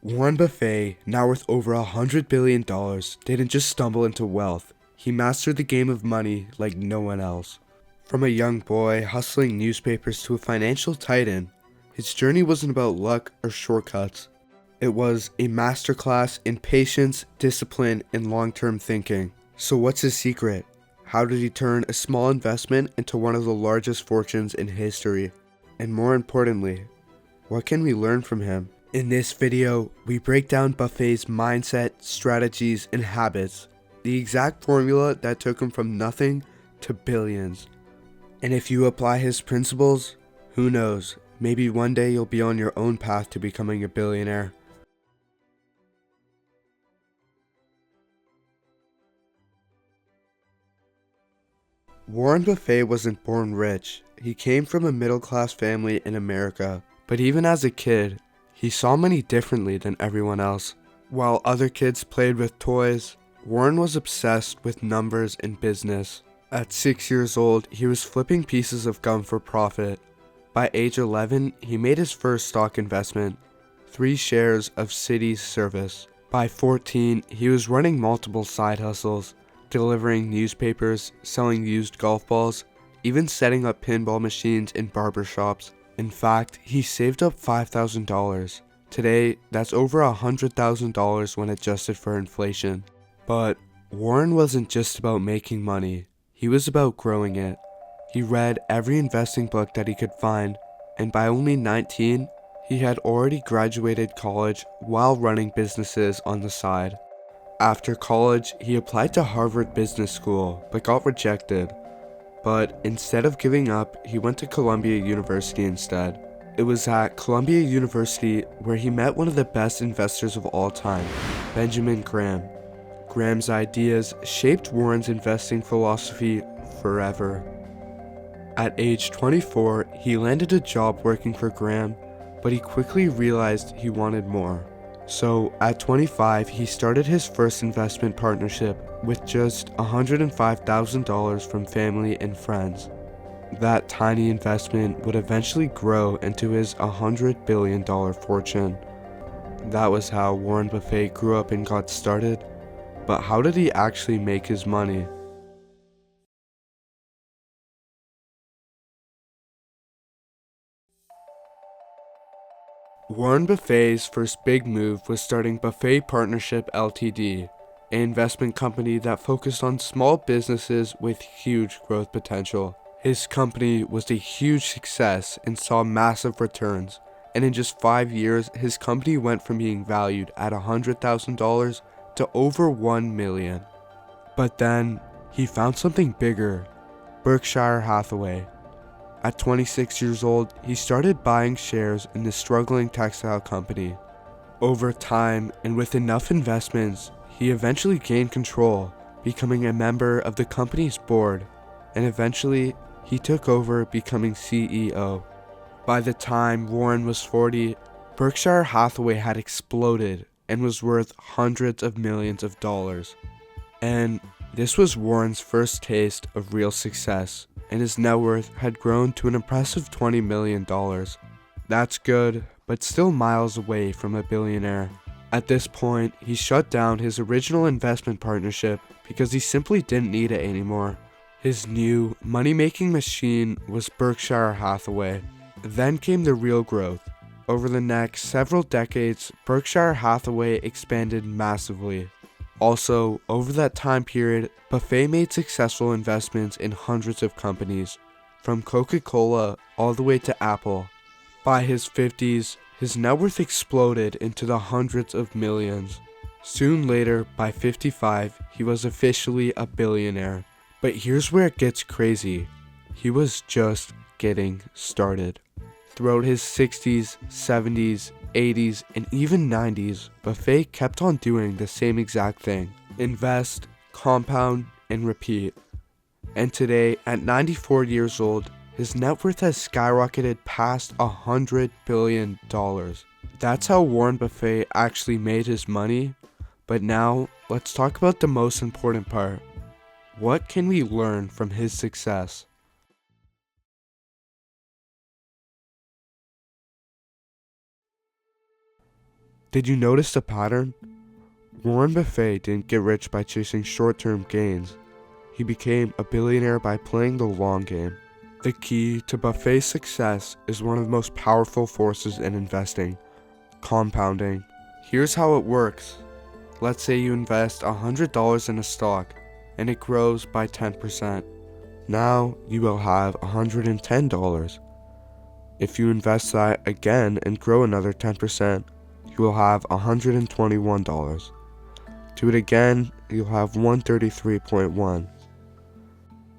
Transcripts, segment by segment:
Warren Buffett, now worth over $100 billion, didn't just stumble into wealth. He mastered the game of money like no one else. From a young boy hustling newspapers to a financial titan, his journey wasn't about luck or shortcuts. It was a masterclass in patience, discipline, and long-term thinking. So what's his secret? How did he turn a small investment into one of the largest fortunes in history? And more importantly, what can we learn from him? In this video, we break down Buffett's mindset, strategies, and habits, the exact formula that took him from nothing to billions. And if you apply his principles, who knows, maybe one day you'll be on your own path to becoming a billionaire. Warren Buffett wasn't born rich. He came from a middle-class family in America, but even as a kid, he saw money differently than everyone else. While other kids played with toys, Warren was obsessed with numbers and business. At 6 years old, he was flipping pieces of gum for profit. By age 11, he made his first stock investment, 3 shares of Citi Service. By 14, he was running multiple side hustles, delivering newspapers, selling used golf balls, even setting up pinball machines in barbershops. In fact, he saved up $5,000. Today, that's over $100,000 when adjusted for inflation. But Warren wasn't just about making money, he was about growing it. He read every investing book that he could find, and by only 19, he had already graduated college while running businesses on the side. After college, he applied to Harvard Business School, but got rejected. But instead of giving up, he went to Columbia University instead. It was at Columbia University where he met one of the best investors of all time, Benjamin Graham. Graham's ideas shaped Warren's investing philosophy forever. At age 24, he landed a job working for Graham, but he quickly realized he wanted more. So at 25, he started his first investment partnership with just $105,000 from family and friends. That tiny investment would eventually grow into his $100 billion fortune. That was how Warren Buffett grew up and got started. But how did he actually make his money? Warren Buffett's first big move was starting Buffett Partnership Ltd, an investment company that focused on small businesses with huge growth potential. His company was a huge success and saw massive returns, and in just 5 years, his company went from being valued at $100,000 to over $1 million. But then, he found something bigger, Berkshire Hathaway. At 26 years old, he started buying shares in the struggling textile company. Over time, and with enough investments, he eventually gained control, becoming a member of the company's board, and eventually, he took over becoming CEO. By the time Warren was 40, Berkshire Hathaway had exploded and was worth hundreds of millions of dollars. And this was Warren's first taste of real success, and his net worth had grown to an impressive $20 million. That's good, but still miles away from a billionaire. At this point, he shut down his original investment partnership because he simply didn't need it anymore. His new money-making machine was Berkshire Hathaway. Then came the real growth. Over the next several decades, Berkshire Hathaway expanded massively. Also, over that time period, Buffett made successful investments in hundreds of companies, from Coca-Cola all the way to Apple. By his 50s, his net worth exploded into the hundreds of millions. Soon later, by 55, he was officially a billionaire. But here's where it gets crazy. He was just getting started. Throughout his 60s, 70s, 80s, and even 90s, Buffett kept on doing the same exact thing. Invest, compound, and repeat. And today, at 94 years old, his net worth has skyrocketed past $100 billion. That's how Warren Buffett actually made his money. But now, let's talk about the most important part. What can we learn from his success? Did you notice the pattern? Warren Buffett didn't get rich by chasing short-term gains. He became a billionaire by playing the long game. The key to Buffett's success is one of the most powerful forces in investing: compounding. Here's how it works. Let's say you invest $100 in a stock and it grows by 10%. Now you will have $110. If you invest that again and grow another 10%, you will have $121. Do it again, you'll have $133.1.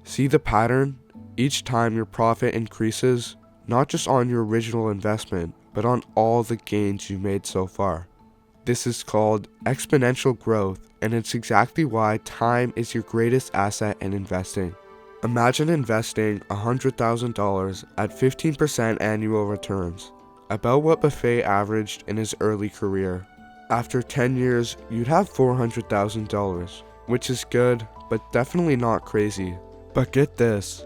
See the pattern? Each time your profit increases, not just on your original investment, but on all the gains you made so far. This is called exponential growth, and it's exactly why time is your greatest asset in investing. Imagine investing $100,000 at 15% annual returns, about what Buffett averaged in his early career. After 10 years, you'd have $400,000, which is good, but definitely not crazy. But get this,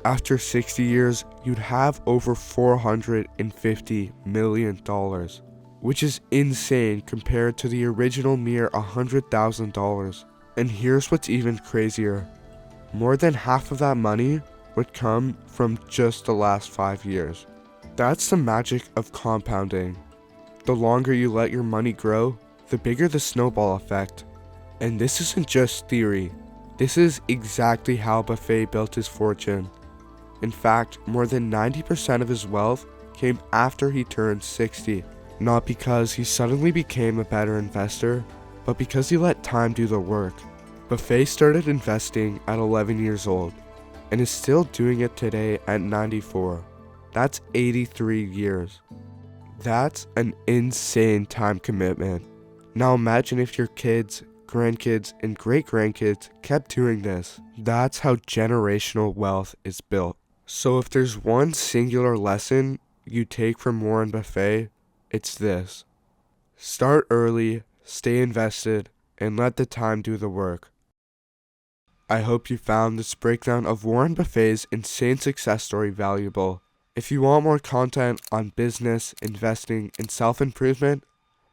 after 60 years, you'd have over $450 million, which is insane compared to the original mere $100,000. And here's what's even crazier. More than half of that money would come from just the last 5 years. That's the magic of compounding. The longer you let your money grow, the bigger the snowball effect. And this isn't just theory. This is exactly how Buffett built his fortune. In fact, more than 90% of his wealth came after he turned 60. Not because he suddenly became a better investor, but because he let time do the work. Buffett started investing at 11 years old, and is still doing it today at 94. That's 83 years. That's an insane time commitment. Now imagine if your kids, grandkids, and great-grandkids kept doing this. That's how generational wealth is built. So if there's one singular lesson you take from Warren Buffett, it's this: start early, stay invested, and let the time do the work. I hope you found this breakdown of Warren Buffett's insane success story valuable. If you want more content on business, investing, and self-improvement,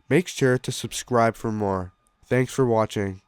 make sure to subscribe for more. Thanks for watching.